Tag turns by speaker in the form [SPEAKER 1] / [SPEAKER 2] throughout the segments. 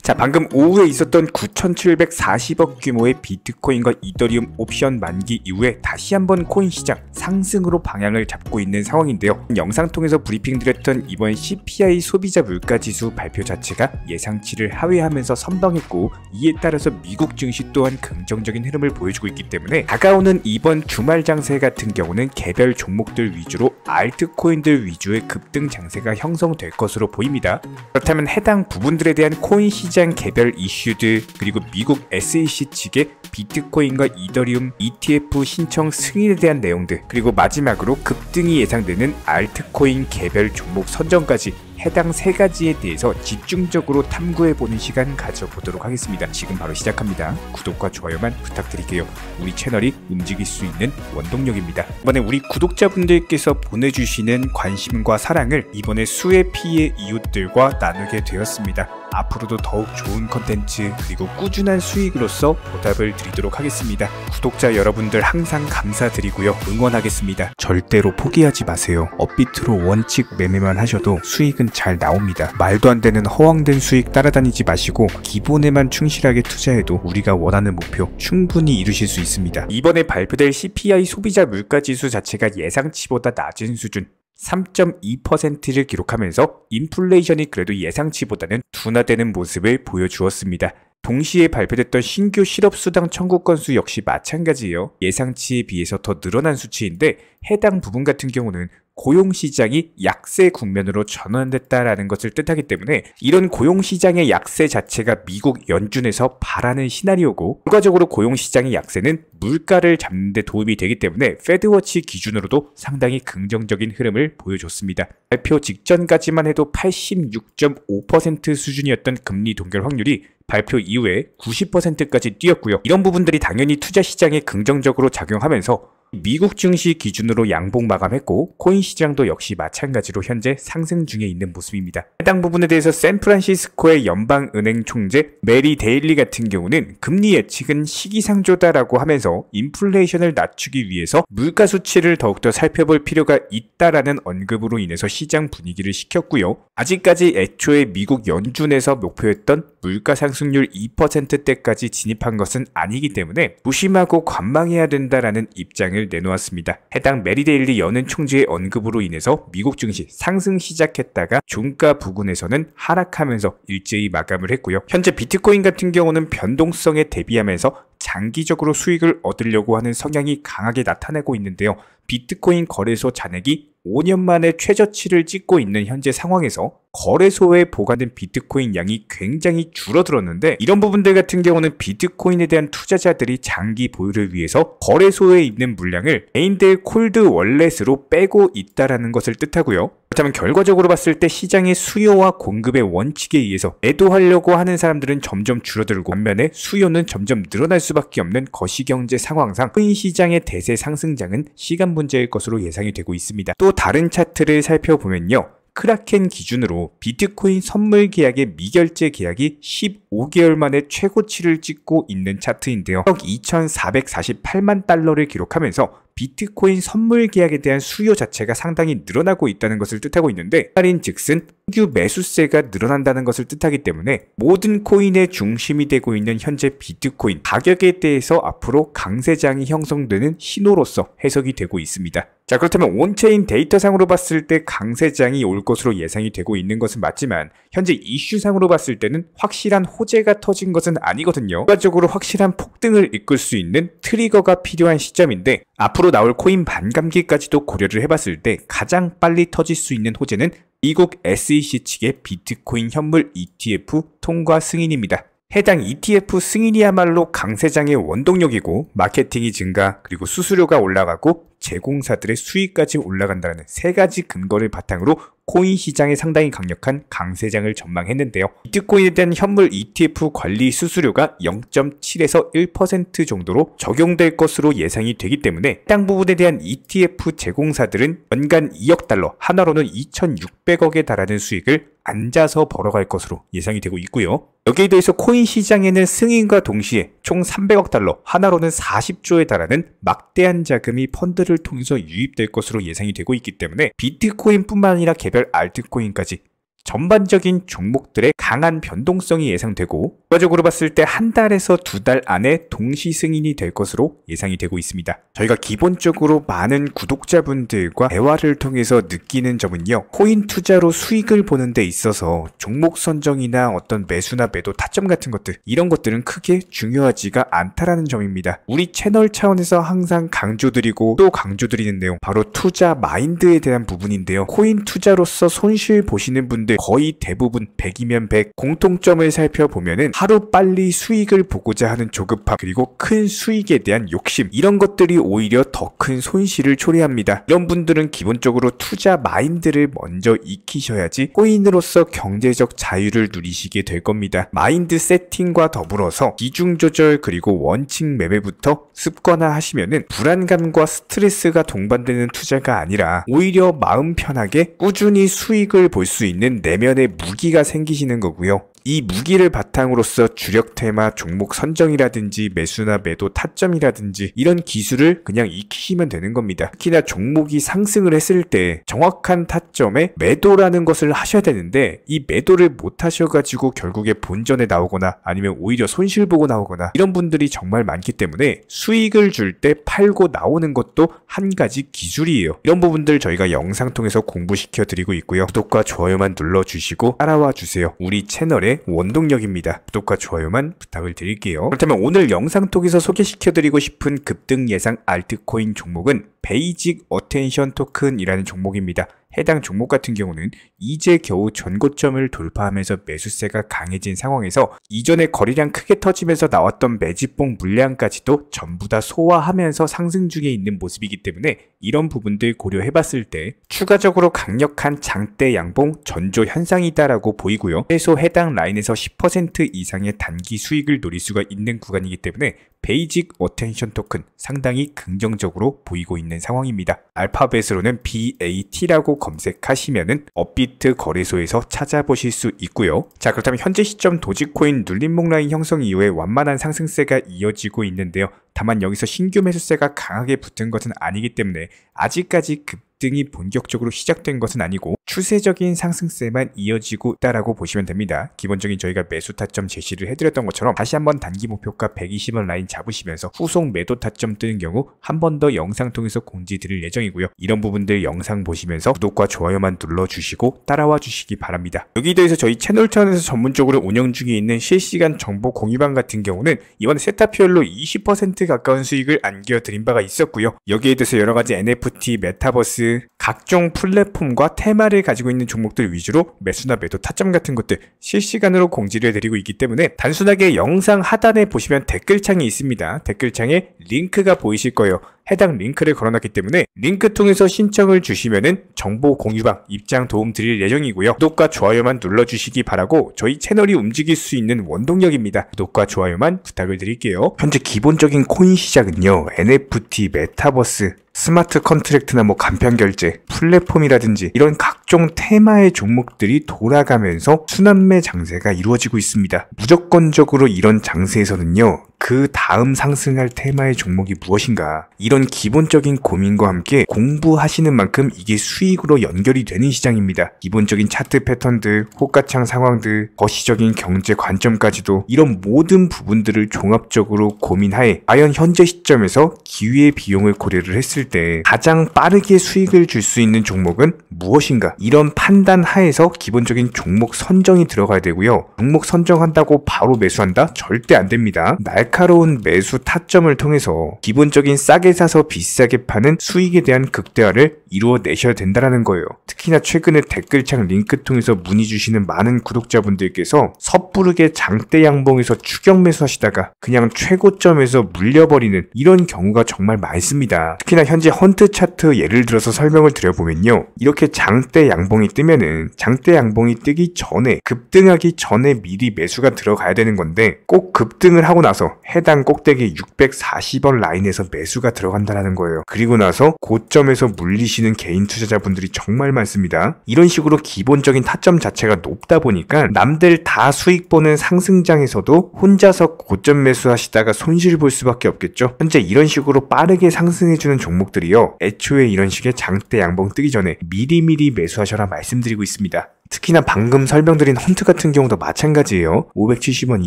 [SPEAKER 1] 자, 방금 오후에 있었던 9,740억 규모의 비트코인과 이더리움 옵션 만기 이후에 다시 한번 코인 시장 상승으로 방향을 잡고 있는 상황인데요. 영상 통해서 브리핑 드렸던 이번 CPI 소비자 물가지수 발표 자체가 예상치를 하회하면서 선방했고, 이에 따라서 미국 증시 또한 긍정적인 흐름을 보여주고 있기 때문에 다가오는 이번 주말 장세 같은 경우는 개별 종목들 위주로 알트코인들 위주의 급등 장세가 형성될 것으로 보입니다. 그렇다면 해당 부분들에 대한 코인 시장 개별 이슈들, 그리고 미국 SEC 측의 비트코인과 이더리움 ETF 신청 승인에 대한 내용들, 그리고 마지막으로 급등이 예상되는 알트코인 개별 종목 선정까지 해당 세 가지에 대해서 집중적으로 탐구해보는 시간 가져보도록 하겠습니다. 지금 바로 시작합니다. 구독과 좋아요만 부탁드릴게요. 우리 채널이 움직일 수 있는 원동력입니다. 이번에 우리 구독자분들께서 보내주시는 관심과 사랑을 이번에 수혜 피해 이웃들과 나누게 되었습니다. 앞으로도 더욱 좋은 컨텐츠 그리고 꾸준한 수익으로서 보답을 드리도록 하겠습니다. 구독자 여러분들 항상 감사드리고요. 응원하겠습니다. 절대로 포기하지 마세요. 업비트로 원칙 매매만 하셔도 수익은 잘 나옵니다. 말도 안 되는 허황된 수익 따라다니지 마시고 기본에만 충실하게 투자해도 우리가 원하는 목표 충분히 이루실 수 있습니다. 이번에 발표될 CPI 소비자 물가지수 자체가 예상치보다 낮은 수준 3.2%를 기록하면서 인플레이션이 그래도 예상치보다는 둔화되는 모습을 보여주었습니다. 동시에 발표됐던 신규 실업수당 청구 건수 역시 마찬가지예요. 예상치에 비해서 더 늘어난 수치인데, 해당 부분 같은 경우는 고용시장이 약세 국면으로 전환됐다라는 것을 뜻하기 때문에 이런 고용시장의 약세 자체가 미국 연준에서 바라는 시나리오고, 결과적으로 고용시장의 약세는 물가를 잡는 데 도움이 되기 때문에 페드워치 기준으로도 상당히 긍정적인 흐름을 보여줬습니다. 발표 직전까지만 해도 86.5% 수준이었던 금리 동결 확률이 발표 이후에 90%까지 뛰었고요. 이런 부분들이 당연히 투자 시장에 긍정적으로 작용하면서 미국 증시 기준으로 양봉 마감했고, 코인 시장도 역시 마찬가지로 현재 상승 중에 있는 모습입니다. 해당 부분에 대해서 샌프란시스코의 연방은행 총재 메리 데일리 같은 경우는 금리 예측은 시기상조다라고 하면서 인플레이션을 낮추기 위해서 물가 수치를 더욱더 살펴볼 필요가 있다라는 언급으로 인해서 시장 분위기를 식혔고요. 아직까지 애초에 미국 연준에서 목표했던 물가 상승률 2%대까지 진입한 것은 아니기 때문에 무심하고 관망해야 된다라는 입장을 내놓았습니다. 해당 메리데일리 연은 총재의 언급으로 인해서 미국 증시 상승 시작했다가 종가 부근에서는 하락하면서 일제히 마감을 했고요. 현재 비트코인 같은 경우는 변동성에 대비하면서 장기적으로 수익을 얻으려고 하는 성향이 강하게 나타나고 있는데요. 비트코인 거래소 잔액이 5년 만에 최저치를 찍고 있는 현재 상황에서 거래소에 보관된 비트코인 양이 굉장히 줄어들었는데, 이런 부분들 같은 경우는 비트코인에 대한 투자자들이 장기 보유를 위해서 거래소에 있는 물량을 개인들 콜드 월렛으로 빼고 있다라는 것을 뜻하고요. 그렇다면 결과적으로 봤을 때 시장의 수요와 공급의 원칙에 의해서 매도하려고 하는 사람들은 점점 줄어들고, 반면에 수요는 점점 늘어날 수밖에 없는 거시경제 상황상 코인 시장의 대세 상승장은 시간 문제일 것으로 예상이 되고 있습니다. 또 다른 차트를 살펴보면요, 크라켄 기준으로 비트코인 선물 계약의 미결제 계약이 15개월 만에 최고치를 찍고 있는 차트인데요. 2,448만 달러를 기록하면서 비트코인 선물 계약에 대한 수요 자체가 상당히 늘어나고 있다는 것을 뜻하고 있는데, 말인즉슨 신규 매수세가 늘어난다는 것을 뜻하기 때문에 모든 코인의 중심이 되고 있는 현재 비트코인 가격에 대해서 앞으로 강세장이 형성되는 신호로서 해석이 되고 있습니다. 자, 그렇다면 온체인 데이터상으로 봤을 때 강세장이 올 것으로 예상이 되고 있는 것은 맞지만, 현재 이슈상으로 봤을 때는 확실한 호재가 터진 것은 아니거든요. 결과적으로 확실한 폭등을 이끌 수 있는 트리거가 필요한 시점인데, 앞으로 나올 코인 반감기까지도 고려를 해봤을 때 가장 빨리 터질 수 있는 호재는 미국 SEC 측의 비트코인 현물 ETF 통과 승인입니다. 해당 ETF 승인이야말로 강세장의 원동력이고, 마케팅이 증가, 그리고 수수료가 올라가고 제공사들의 수익까지 올라간다는 세 가지 근거를 바탕으로 코인 시장에 상당히 강력한 강세장을 전망했는데요. 비트코인에 대한 현물 ETF 관리 수수료가 0.7에서 1% 정도로 적용될 것으로 예상이 되기 때문에 해당 부분에 대한 ETF 제공사들은 연간 2억 달러, 하나로는 2,600억에 달하는 수익을 앉아서 벌어갈 것으로 예상이 되고 있고요. 여기에 대해서 코인 시장에는 승인과 동시에 총 300억 달러, 하나로는 40조에 달하는 막대한 자금이 펀드를 통해서 유입될 것으로 예상이 되고 있기 때문에 비트코인뿐만 아니라 개별 알트코인까지 전반적인 종목들의 강한 변동성이 예상되고 추가적으로 봤을 때 한 달에서 두 달 안에 동시 승인이 될 것으로 예상이 되고 있습니다. 저희가 기본적으로 많은 구독자분들과 대화를 통해서 느끼는 점은요, 코인 투자로 수익을 보는 데 있어서 종목 선정이나 어떤 매수나 매도 타점 같은 것들, 이런 것들은 크게 중요하지가 않다라는 점입니다. 우리 채널 차원에서 항상 강조드리고 또 강조드리는 내용, 바로 투자 마인드에 대한 부분인데요. 코인 투자로서 손실 보시는 분들 거의 대부분 100이면 100, 공통점을 살펴보면은 하루 빨리 수익을 보고자 하는 조급함, 그리고 큰 수익에 대한 욕심, 이런 것들이 오히려 더 큰 손실을 초래합니다. 이런 분들은 기본적으로 투자 마인드를 먼저 익히셔야지 코인으로서 경제적 자유를 누리시게 될 겁니다. 마인드 세팅과 더불어서 비중 조절 그리고 원칙 매매부터 습관화하시면은 불안감과 스트레스가 동반되는 투자가 아니라 오히려 마음 편하게 꾸준히 수익을 볼 수 있는 내면의 무기가 생기시는 거고요. 이 무기를 바탕으로서 주력 테마 종목 선정이라든지 매수나 매도 타점이라든지 이런 기술을 그냥 익히시면 되는 겁니다. 특히나 종목이 상승을 했을 때 정확한 타점에 매도라는 것을 하셔야 되는데, 이 매도를 못 하셔가지고 결국에 본전에 나오거나 아니면 오히려 손실 보고 나오거나 이런 분들이 정말 많기 때문에 수익을 줄 때 팔고 나오는 것도 한 가지 기술이에요. 이런 부분들 저희가 영상 통해서 공부시켜 드리고 있고요. 구독과 좋아요만 눌러주시고 따라와 주세요. 우리 채널의 원동력입니다. 구독과 좋아요만 부탁을 드릴게요. 그렇다면 오늘 영상 통해서 소개시켜드리고 싶은 급등 예상 알트코인 종목은 베이직 어텐션 토큰이라는 종목입니다. 해당 종목 같은 경우는 이제 겨우 전고점을 돌파하면서 매수세가 강해진 상황에서 이전에 거래량 크게 터지면서 나왔던 매집봉 물량까지도 전부 다 소화하면서 상승 중에 있는 모습이기 때문에 이런 부분들 고려해봤을 때 추가적으로 강력한 장대 양봉 전조 현상이다라고 보이고요. 최소 해당 라인에서 10% 이상의 단기 수익을 노릴 수가 있는 구간이기 때문에 베이직 어텐션 토큰 상당히 긍정적으로 보이고 있는 상황입니다. 알파벳으로는 BAT라고 검색하시면은 업비트 거래소에서 찾아보실 수 있고요. 자, 그렇다면 현재 시점 도지코인 눌림목 라인 형성 이후에 완만한 상승세가 이어지고 있는데요. 다만 여기서 신규 매수세가 강하게 붙은 것은 아니기 때문에 아직까지 급등이 본격적으로 시작된 것은 아니고 추세적인 상승세만 이어지고 있다라고 보시면 됩니다. 기본적인 저희가 매수 타점 제시를 해드렸던 것처럼 다시 한번 단기 목표가 120원 라인 잡으시면서 후속 매도 타점 뜨는 경우 한 번 더 영상 통해서 공지 드릴 예정이고요. 이런 부분들 영상 보시면서 구독과 좋아요만 눌러주시고 따라와 주시기 바랍니다. 여기에 대해서 저희 채널 차원에서 전문적으로 운영 중에 있는 실시간 정보 공유방 같은 경우는 이번 세타피얼로 20% 가까운 수익을 안겨드린 바가 있었고요. 여기에 대해서 여러가지 NFT, 메타버스, 각종 플랫폼과 테마를 가지고 있는 종목들 위주로 매수나 매도 타점 같은 것들 실시간으로 공지를 해드리고 있기 때문에 단순하게 영상 하단에 보시면 댓글창이 있습니다. 댓글창에 링크가 보이실 거예요. 해당 링크를 걸어놨기 때문에 링크 통해서 신청을 주시면은 정보 공유방 입장 도움 드릴 예정이고요. 구독과 좋아요만 눌러주시기 바라고 저희 채널이 움직일 수 있는 원동력입니다. 구독과 좋아요만 부탁을 드릴게요. 현재 기본적인 코인 시장은요, NFT, 메타버스, 스마트 컨트랙트나 간편 결제, 플랫폼이라든지 이런 각종 테마의 종목들이 돌아가면서 순환매 장세가 이루어지고 있습니다. 무조건적으로 이런 장세에서는요, 그 다음 상승할 테마의 종목이 무엇인가, 이런 기본적인 고민과 함께 공부하시는 만큼 이게 수익으로 연결이 되는 시장입니다. 기본적인 차트 패턴들, 호가창 상황들, 거시적인 경제 관점까지도 이런 모든 부분들을 종합적으로 고민하에 과연 현재 시점에서 기회의 비용을 고려를 했을 때 가장 빠르게 수익을 줄 수 있는 종목은 무엇인가, 이런 판단 하에서 기본적인 종목 선정이 들어가야 되고요. 종목 선정한다고 바로 매수한다? 절대 안 됩니다. 날카로운 매수 타점을 통해서 기본적인 싸게 사서 비싸게 파는 수익에 대한 극대화를 이루어내셔야 된다는 거예요. 특히나 최근에 댓글창 링크 통해서 문의 주시는 많은 구독자분들께서 섣부르게 장대 양봉에서 추격 매수하시다가 그냥 최고점에서 물려버리는 이런 경우가 정말 많습니다. 특히나 현재 헌트 차트 예를 들어서 설명을 드려보면요, 이렇게 장대 양봉이 뜨면은 장대 양봉이 뜨기 전에, 급등하기 전에 미리 매수가 들어가야 되는 건데 꼭 급등을 하고 나서 해당 꼭대기 640원 라인에서 매수가 들어간다는 거예요. 그리고 나서 고점에서 물리시는 개인 투자자분들이 정말 많습니다. 이런 식으로 기본적인 타점 자체가 높다 보니까 남들 다 수익 보는 상승장에서도 혼자서 고점 매수하시다가 손실 볼 수밖에 없겠죠. 현재 이런 식으로 빠르게 상승해주는 종목들이요, 애초에 이런 식의 장대 양봉 뜨기 전에 미리미리 매수하셔라 말씀드리고 있습니다. 특히나 방금 설명드린 헌트 같은 경우도 마찬가지예요. 570원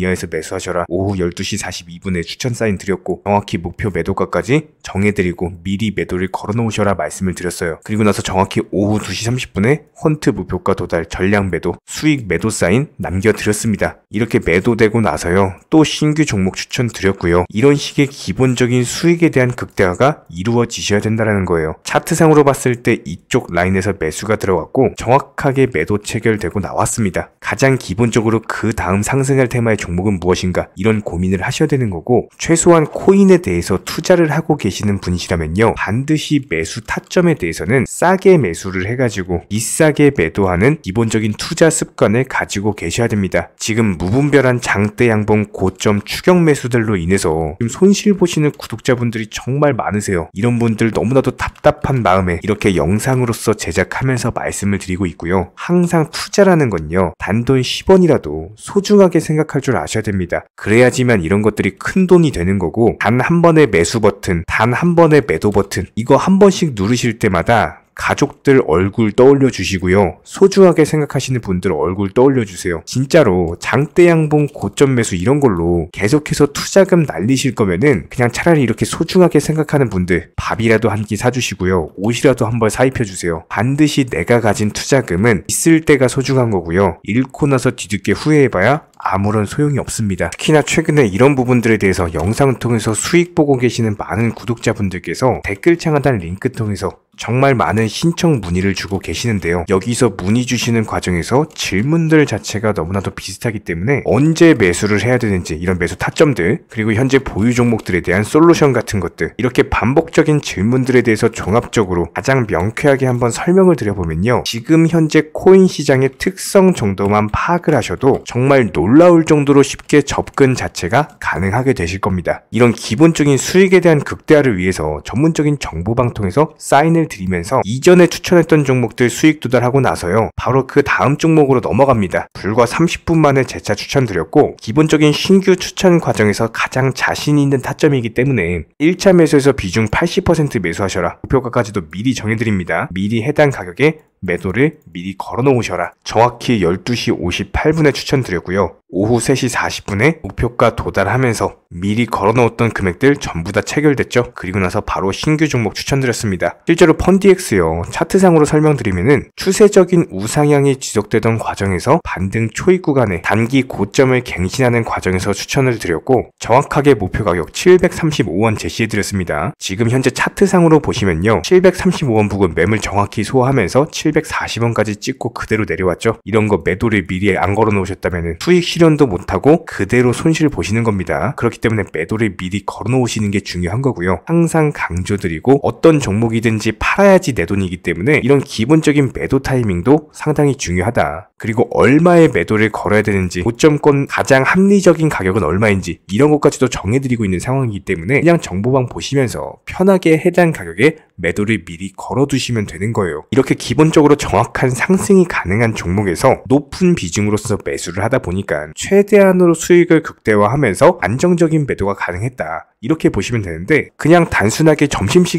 [SPEAKER 1] 이하에서 매수하셔라. 오후 12시 42분에 추천 사인 드렸고 정확히 목표 매도가까지 정해드리고 미리 매도를 걸어놓으셔라 말씀을 드렸어요. 그리고 나서 정확히 오후 2시 30분에 헌트 목표가 도달 전량 매도 수익 매도 사인 남겨드렸습니다. 이렇게 매도되고 나서요 또 신규 종목 추천 드렸고요. 이런 식의 기본적인 수익에 대한 극대화가 이루어지셔야 된다는 거예요. 차트상으로 봤을 때 이쪽 라인에서 매수가 들어갔고 정확하게 매도 체결되고 나왔습니다. 가장 기본적으로 그 다음 상승할 테마의 종목은 무엇인가 이런 고민을 하셔야 되는 거고 최소한 코인에 대해서 투자를 하고 계시는 분이시라면요 반드시 매수 타점에 대해서는 싸게 매수를 해가지고 비싸게 매도하는 기본적인 투자 습관을 가지고 계셔야 됩니다. 지금 무분별한 장대 양봉 고점 추격 매수들로 인해서 지금 손실 보시는 구독자분들이 정말 많으세요. 이런 분들 너무나도 답답한 마음에 이렇게 영상으로서 제작하면서 말씀을 드리고 있고요. 항상 투자라는 건요 단돈 10원이라도 소중하게 생각할 줄 아셔야 됩니다. 그래야지만 이런 것들이 큰 돈이 되는 거고 단 한 번의 매수 버튼, 단 한 번의 매도 버튼 이거 한 번씩 누르실 때마다 가족들 얼굴 떠올려 주시고요. 소중하게 생각하시는 분들 얼굴 떠올려 주세요. 진짜로 장대 양봉 고점 매수 이런 걸로 계속해서 투자금 날리실 거면은 그냥 차라리 이렇게 소중하게 생각하는 분들 밥이라도 한 끼 사주시고요. 옷이라도 한 벌 사입혀 주세요. 반드시 내가 가진 투자금은 있을 때가 소중한 거고요. 잃고 나서 뒤늦게 후회해봐야 아무런 소용이 없습니다. 특히나 최근에 이런 부분들에 대해서 영상을 통해서 수익 보고 계시는 많은 구독자분들께서 댓글창 하단 링크 통해서 정말 많은 신청 문의를 주고 계시는데요. 여기서 문의 주시는 과정에서 질문들 자체가 너무나도 비슷하기 때문에 언제 매수를 해야 되는지 이런 매수 타점들 그리고 현재 보유 종목들에 대한 솔루션 같은 것들 이렇게 반복적인 질문들에 대해서 종합적으로 가장 명쾌하게 한번 설명을 드려보면요. 지금 현재 코인 시장의 특성 정도만 파악을 하셔도 정말 놀라울 정도로 쉽게 접근 자체가 가능하게 되실 겁니다. 이런 기본적인 수익에 대한 극대화를 위해서 전문적인 정보방통에서 사인을 드리면서 이전에 추천했던 종목들 수익 도달하고 나서요 바로 그 다음 종목으로 넘어갑니다. 불과 30분 만에 재차 추천드렸고 기본적인 신규 추천 과정에서 가장 자신 있는 타점이기 때문에 1차 매수에서 비중 80% 매수하셔라. 목표가까지도 미리 정해드립니다. 미리 해당 가격에 매도를 미리 걸어놓으셔라. 정확히 12시 58분에 추천드렸고요. 오후 3시 40분에 목표가 도달하면서 미리 걸어놓았던 금액들 전부 다 체결됐죠. 그리고 나서 바로 신규 종목 추천드렸습니다. 실제로 펀디엑스요. 차트상으로 설명드리면은 추세적인 우상향이 지속되던 과정에서 반등 초입 구간에 단기 고점을 갱신하는 과정에서 추천을 드렸고 정확하게 목표 가격 735원 제시해드렸습니다. 지금 현재 차트상으로 보시면요. 735원 부근 매물 정확히 소화하면서 740원까지 찍고 그대로 내려왔죠. 이런 거 매도를 미리 안 걸어 놓으셨다면 수익 실현도 못하고 그대로 손실을 보시는 겁니다. 그렇기 때문에 매도를 미리 걸어 놓으시는 게 중요한 거고요. 항상 강조드리고 어떤 종목이든지 팔아야지 내 돈이기 때문에 이런 기본적인 매도 타이밍도 상당히 중요하다. 그리고 얼마의 매도를 걸어야 되는지 고점권 가장 합리적인 가격은 얼마인지 이런 것까지도 정해드리고 있는 상황이기 때문에 그냥 정보방 보시면서 편하게 해당 가격에 매도를 미리 걸어두시면 되는 거예요. 이렇게 기본적으로 정확한 상승이 가능한 종목에서 높은 비중으로서 매수를 하다 보니까 최대한으로 수익을 극대화하면서 안정적인 매도가 가능했다. 이렇게 보시면 되는데 그냥 단순하게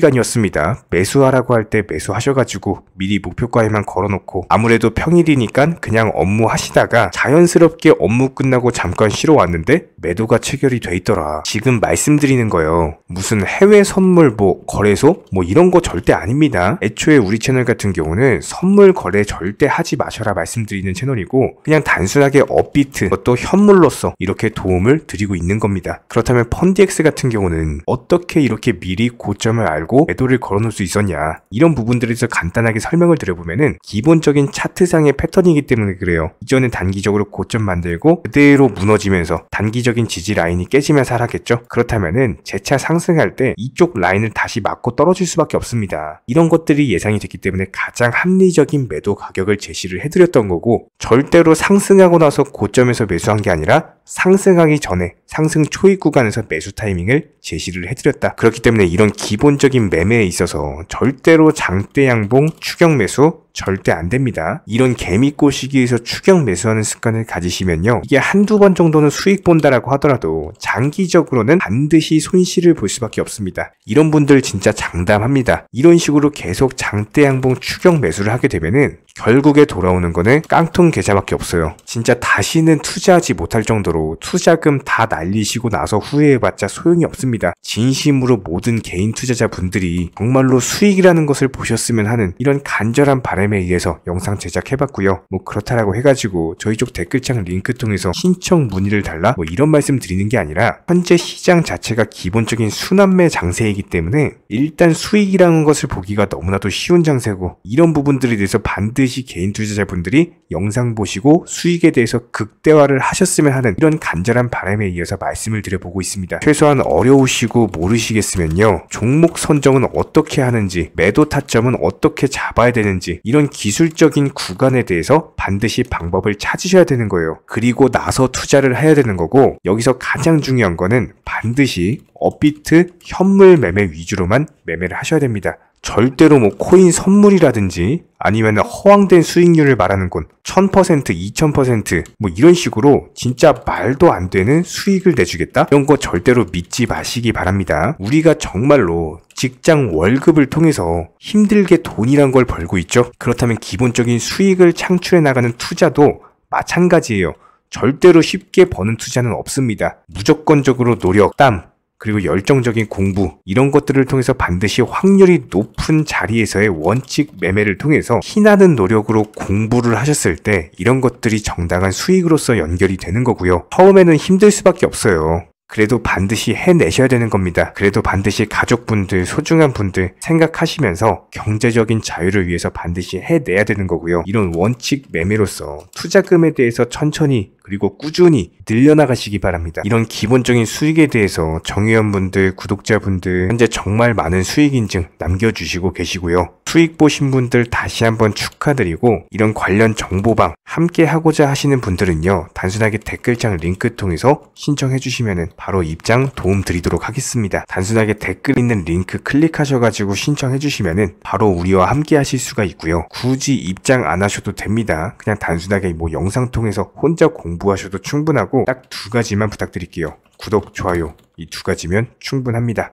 [SPEAKER 1] 점심시간이었습니다. 매수하라고 할 때 매수하셔가지고 미리 목표가에만 걸어놓고 아무래도 평일이니까 그냥 업무 하시다가 자연스럽게 업무 끝나고 잠깐 쉬러 왔는데 매도가 체결이 돼 있더라. 지금 말씀드리는 거예요. 무슨 해외 선물 거래소 이런 거 절대 아닙니다. 애초에 우리 채널 같은 경우는 선물 거래 절대 하지 마셔라 말씀드리는 채널이고 그냥 단순하게 업비트 또 현물로서 이렇게 도움을 드리고 있는 겁니다. 그렇다면 펀디엑스 같은 경우는 어떻게 이렇게 미리 고점을 알고 매도를 걸어놓을 수 있었냐 이런 부분들에서 간단하게 설명을 드려보면은 기본적인 차트상의 패턴이기 때문에 그래요. 이전에 단기적으로 고점 만들고 그대로 무너지면서 단기적인 지지 라인이 깨지면서 하락했죠. 그렇다면은 재차 상승할 때 이쪽 라인을 다시 맞고 떨어질 수밖에 없습니다. 이런 것들이 예상이 됐기 때문에 가장 합리적인 매도 가격을 제시를 해드렸던 거고 절대로 상승하고 나서 고점에서 매수한 게 아니라 상승하기 전에 상승 초입 구간에서 매수 타이밍을 제시를 해드렸다. 그렇기 때문에 이런 기본적인 매매에 있어서 절대로 장대 양봉 추격 매수 절대 안 됩니다. 이런 개미꼬 시기에서 추격 매수하는 습관을 가지시면요, 이게 한두 번 정도는 수익 본다라고 하더라도 장기적으로는 반드시 손실을 볼 수밖에 없습니다. 이런 분들 진짜 장담합니다. 이런 식으로 계속 장대 양봉 추격 매수를 하게 되면은 결국에 돌아오는 거는 깡통 계좌밖에 없어요. 진짜 다시는 투자하지 못할 정도로 투자금 다 날리시고 나서 후회해봤자 소용이 없습니다. 진심으로 모든 개인 투자자분들이 정말로 수익이라는 것을 보셨으면 하는 이런 간절한 바람에 의해서 영상 제작해봤고요. 뭐 그렇다라고 해가지고 저희 쪽 댓글창 링크 통해서 신청 문의를 달라 뭐 이런 말씀 드리는 게 아니라, 현재 시장 자체가 기본적인 순환매 장세이기 때문에 일단 수익이라는 것을 보기가 너무나도 쉬운 장세고, 이런 부분들에 대해서 반드시 개인 투자자분들이 영상 보시고 수익에 대해서 극대화를 하셨으면 하는 이런 간절한 바람에 의해서 말씀을 드려보고 있습니다. 최소한 어려우시고 모르시겠으면요, 종목 선정은 어떻게 하는지, 매도 타점은 어떻게 잡아야 되는지, 이런 기술적인 구간에 대해서 반드시 방법을 찾으셔야 되는 거예요. 그리고 나서 투자를 해야 되는 거고, 여기서 가장 중요한 거는 반드시 업비트 현물 매매 위주로만 매매를 하셔야 됩니다. 절대로 뭐 코인 선물이라든지 아니면 허황된 수익률을 말하는 건 1000%, 2000% 뭐 이런 식으로 진짜 말도 안 되는 수익을 내주겠다? 이런 거 절대로 믿지 마시기 바랍니다. 우리가 정말로 직장 월급을 통해서 힘들게 돈이란 걸 벌고 있죠. 그렇다면 기본적인 수익을 창출해 나가는 투자도 마찬가지예요. 절대로 쉽게 버는 투자는 없습니다. 무조건적으로 노력, 땀, 그리고 열정적인 공부, 이런 것들을 통해서 반드시 확률이 높은 자리에서의 원칙 매매를 통해서 희나는 노력으로 공부를 하셨을 때 이런 것들이 정당한 수익으로서 연결이 되는 거고요. 처음에는 힘들 수밖에 없어요. 그래도 반드시 해내셔야 되는 겁니다. 그래도 반드시 가족분들, 소중한 분들 생각하시면서 경제적인 자유를 위해서 반드시 해내야 되는 거고요. 이런 원칙 매매로서 투자금에 대해서 천천히 그리고 꾸준히 늘려나가시기 바랍니다. 이런 기본적인 수익에 대해서 정회원분들, 구독자분들 현재 정말 많은 수익 인증 남겨주시고 계시고요. 수익 보신 분들 다시 한번 축하드리고, 이런 관련 정보방 함께 하고자 하시는 분들은요, 단순하게 댓글창 링크 통해서 신청해 주시면 바로 입장 도움 드리도록 하겠습니다. 단순하게 댓글 있는 링크 클릭하셔가지고 신청해 주시면 바로 우리와 함께 하실 수가 있고요. 굳이 입장 안 하셔도 됩니다. 그냥 단순하게 뭐 영상 통해서 혼자 공부하셔도 충분하고, 딱 두 가지만 부탁드릴게요. 구독, 좋아요, 이 두 가지면 충분합니다.